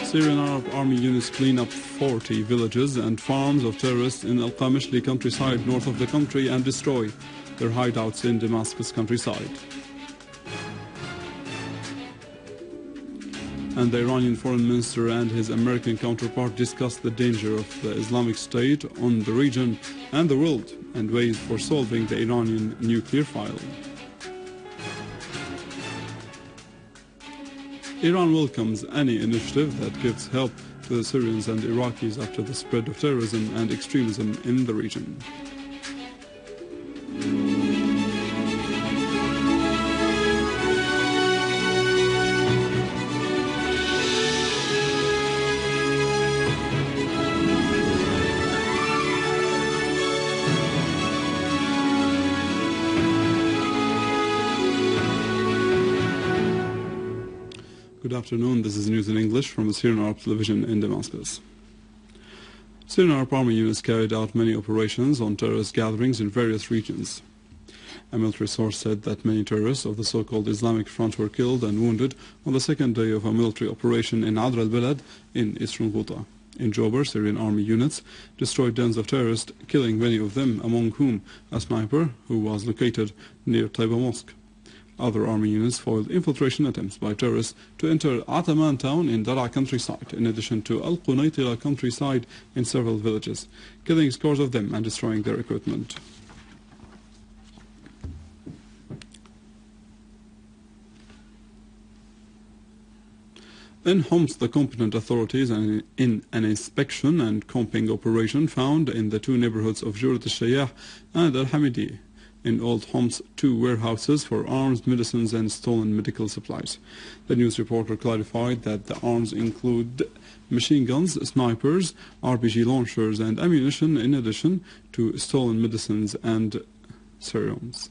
Syrian Arab army units clean up 40 villages and farms of terrorists in al-Qamishly countryside north of the country and destroy their hideouts in Damascus countryside. And the Iranian foreign minister and his American counterpart discussed the danger of the Islamic State on the region and the world and ways for solving the Iranian nuclear file. Iran welcomes any initiative that gives help to the Syrians and Iraqis after the spread of terrorism and extremism in the region. Good afternoon, this is news in English from the Syrian Arab television in Damascus. Syrian Arab army units carried out many operations on terrorist gatherings in various regions. A military source said that many terrorists of the so-called Islamic Front were killed and wounded on the second day of a military operation in Adr al-Balad in eastern Ghouta. In Jober, Syrian army units destroyed dens of terrorists, killing many of them, among whom a sniper who was located near Taiba Mosque. Other army units foiled infiltration attempts by terrorists to enter Ataman town in Dalla countryside, in addition to al-Qunaytira countryside in several villages, killing scores of them and destroying their equipment. In Homs, the competent authorities in an inspection and combing operation found in the two neighborhoods of Jurat al-Shayyah and al-Hamidi in Old Homs 2 warehouses for arms, medicines and stolen medical supplies. The news reporter clarified that the arms include machine guns, snipers, RPG launchers and ammunition in addition to stolen medicines and serums.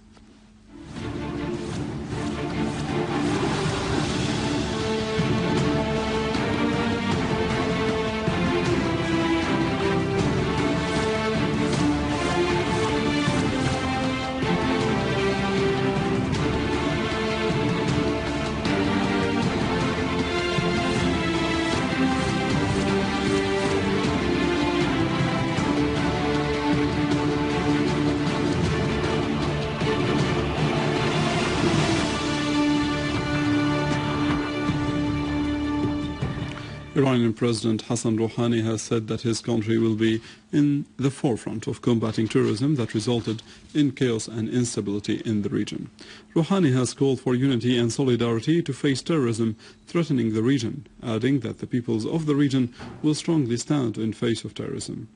Iranian President Hassan Rouhani has said that his country will be in the forefront of combating terrorism that resulted in chaos and instability in the region. Rouhani has called for unity and solidarity to face terrorism threatening the region, adding that the peoples of the region will strongly stand in face of terrorism.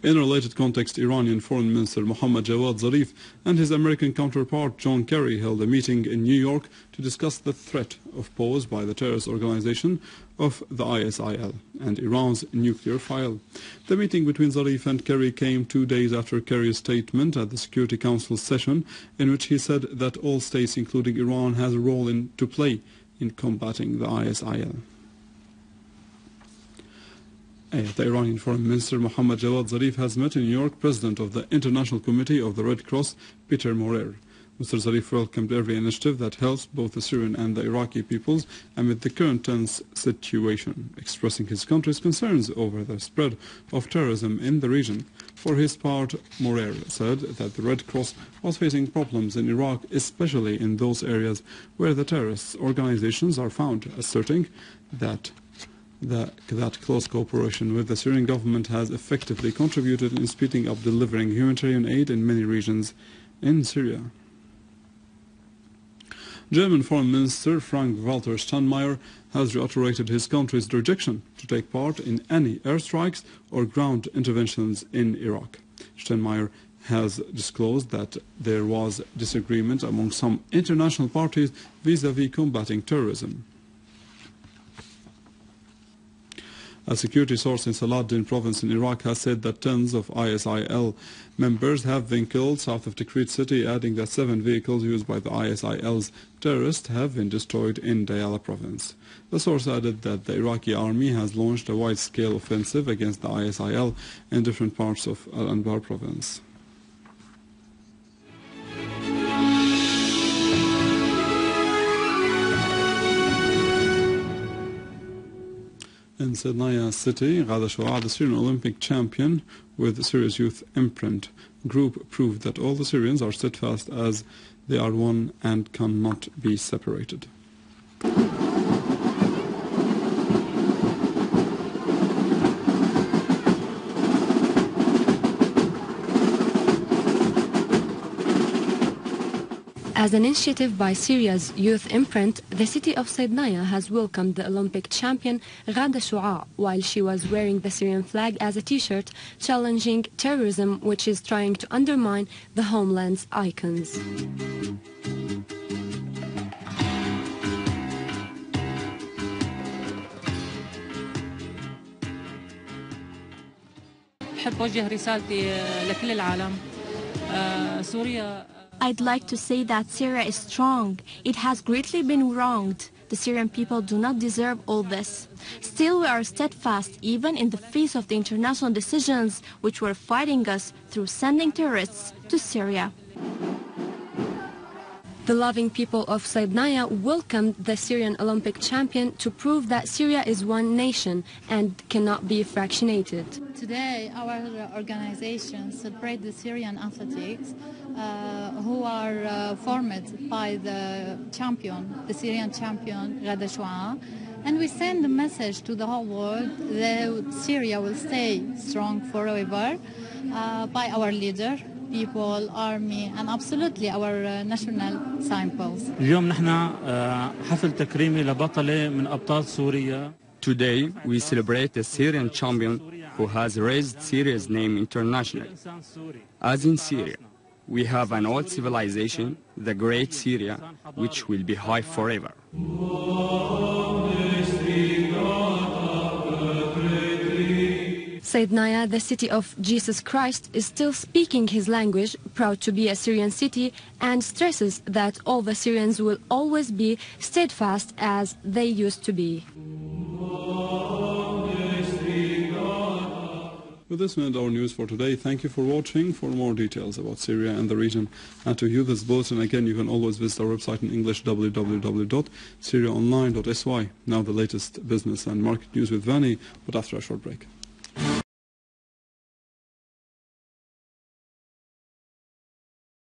In a related context, Iranian Foreign Minister Mohammad Javad Zarif and his American counterpart John Kerry held a meeting in New York to discuss the threat posed by the terrorist organization of the ISIL and Iran's nuclear file. The meeting between Zarif and Kerry came 2 days after Kerry's statement at the Security Council session, in which he said that all states, including Iran, has a role to play in combating the ISIL. The Iranian Foreign Minister Mohammad Javad Zarif has met in New York President of the International Committee of the Red Cross, Peter Morer. Mr. Zarif welcomed every initiative that helps both the Syrian and the Iraqi peoples amid the current tense situation, expressing his country's concerns over the spread of terrorism in the region. For his part, Morer said that the Red Cross was facing problems in Iraq, especially in those areas where the terrorist organizations are found, asserting that close cooperation with the Syrian government has effectively contributed in speeding up delivering humanitarian aid in many regions in Syria. German Foreign Minister Frank-Walter Steinmeier has reiterated his country's rejection to take part in any airstrikes or ground interventions in Iraq. Steinmeier has disclosed that there was disagreement among some international parties vis-à-vis combating terrorism. A security source in Saladdin province in Iraq has said that tens of ISIL members have been killed south of Tikrit city, adding that 7 vehicles used by the ISIL's terrorists have been destroyed in Dalla province. The source added that the Iraqi army has launched a wide-scale offensive against the ISIL in different parts of Al-Anbar province. In Sednaya city, Ghada, the Syrian Olympic champion with Syria's youth Imprint group, proved that all the Syrians are steadfast as they are one and cannot be separated. As an initiative by Syria's youth Imprint, the city of Sednaya has welcomed the Olympic champion Ghada Shu'aa while she was wearing the Syrian flag as a t-shirt, challenging terrorism which is trying to undermine the homeland's icons. بحب أوجه رسالتي لكل العالم. سوريا I'd like to say that Syria is strong. It has greatly been wronged. The Syrian people do not deserve all this. Still, we are steadfast even in the face of the international decisions which were fighting us through sending terrorists to Syria. The loving people of Sednaya welcomed the Syrian Olympic champion to prove that Syria is one nation and cannot be fractionated. Today, our organization celebrates the Syrian athletes who are formed by the champion, the Syrian champion, Ghada Shu'aa. And we send a message to the whole world that Syria will stay strong forever by our leader, people, army, and absolutely our national symbols. اليوم نحن حفل تكريمي لبطلة من أبطال سوريا. Today we celebrate a Syrian champion who has raised Syria's name internationally. As in Syria, we have an old civilization, the Great Syria, which will be high forever. Sednaya, the city of Jesus Christ, is still speaking his language, proud to be a Syrian city, and stresses that all the Syrians will always be steadfast as they used to be. With this, we end our news for today. Thank you for watching. For more details about Syria and the region and to view this bulletin again, you can always visit our website in English, www.syriaonline.sy. Now the latest business and market news with Vani, but after a short break.